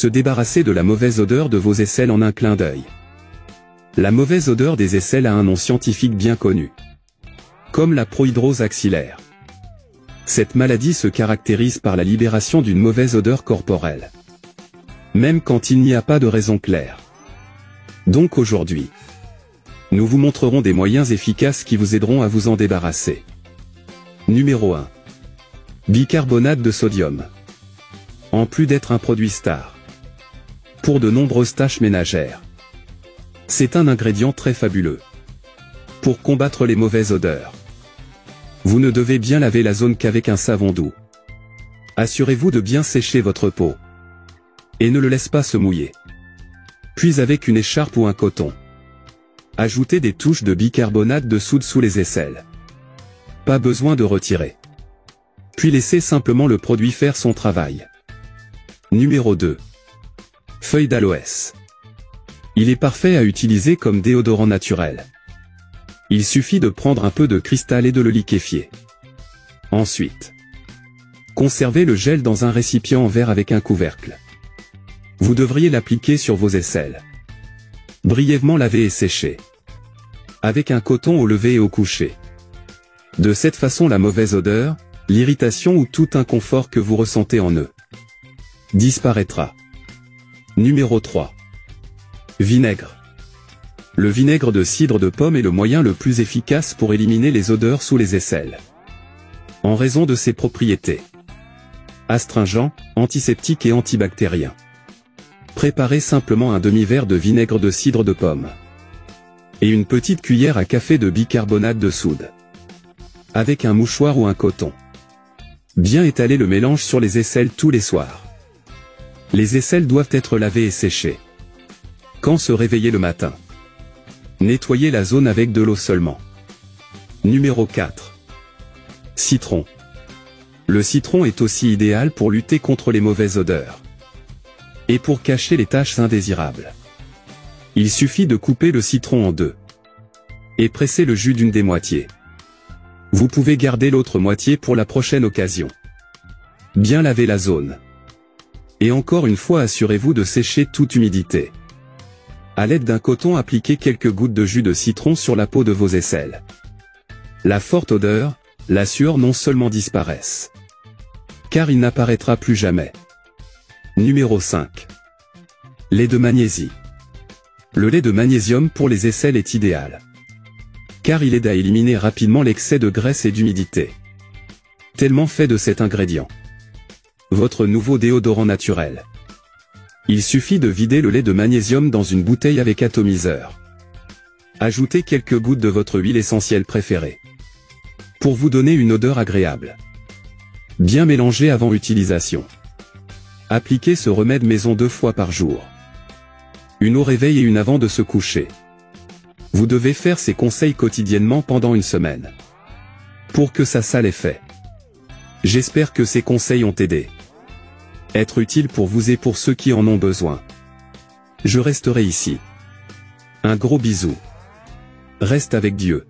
Se débarrasser de la mauvaise odeur de vos aisselles en un clin d'œil. La mauvaise odeur des aisselles a un nom scientifique bien connu. Comme la prohydrose axillaire. Cette maladie se caractérise par la libération d'une mauvaise odeur corporelle. Même quand il n'y a pas de raison claire. Donc aujourd'hui, nous vous montrerons des moyens efficaces qui vous aideront à vous en débarrasser. Numéro 1. Bicarbonate de sodium. En plus d'être un produit star pour de nombreuses tâches ménagères, c'est un ingrédient très fabuleux pour combattre les mauvaises odeurs. Vous ne devez bien laver la zone qu'avec un savon doux. Assurez-vous de bien sécher votre peau et ne le laisse pas se mouiller. Puis avec une écharpe ou un coton, ajoutez des touches de bicarbonate de soude sous les aisselles. Pas besoin de retirer. Puis laissez simplement le produit faire son travail. Numéro 2. Feuille d'aloès. Il est parfait à utiliser comme déodorant naturel. Il suffit de prendre un peu de cristal et de le liquéfier. Ensuite, conservez le gel dans un récipient en verre avec un couvercle. Vous devriez l'appliquer sur vos aisselles. Brièvement laver et sécher. Avec un coton au lever et au coucher. De cette façon la mauvaise odeur, l'irritation ou tout inconfort que vous ressentez en eux disparaîtra. Numéro 3. Vinaigre. Le vinaigre de cidre de pomme est le moyen le plus efficace pour éliminer les odeurs sous les aisselles. En raison de ses propriétés astringents, antiseptiques et antibactériens. Préparez simplement un demi-verre de vinaigre de cidre de pomme et une petite cuillère à café de bicarbonate de soude. Avec un mouchoir ou un coton. Bien étaler le mélange sur les aisselles tous les soirs. Les aisselles doivent être lavées et séchées. Quand se réveiller le matin, nettoyez la zone avec de l'eau seulement. Numéro 4. Citron. Le citron est aussi idéal pour lutter contre les mauvaises odeurs et pour cacher les taches indésirables. Il suffit de couper le citron en deux et presser le jus d'une des moitiés. Vous pouvez garder l'autre moitié pour la prochaine occasion. Bien laver la zone. Et encore une fois assurez-vous de sécher toute humidité. À l'aide d'un coton appliquez quelques gouttes de jus de citron sur la peau de vos aisselles. La forte odeur, la sueur non seulement disparaissent, car il n'apparaîtra plus jamais. Numéro 5. Lait de magnésie. Le lait de magnésium pour les aisselles est idéal, car il aide à éliminer rapidement l'excès de graisse et d'humidité. Tellement fait de cet ingrédient. Votre nouveau déodorant naturel. Il suffit de vider le lait de magnésium dans une bouteille avec atomiseur. Ajoutez quelques gouttes de votre huile essentielle préférée, pour vous donner une odeur agréable. Bien mélanger avant utilisation. Appliquez ce remède maison 2 fois par jour. Une au réveil et une avant de se coucher. Vous devez faire ces conseils quotidiennement pendant une semaine, pour que ça ait l'effet. J'espère que ces conseils ont aidé. Être utile pour vous et pour ceux qui en ont besoin. Je resterai ici. Un gros bisou. Reste avec Dieu.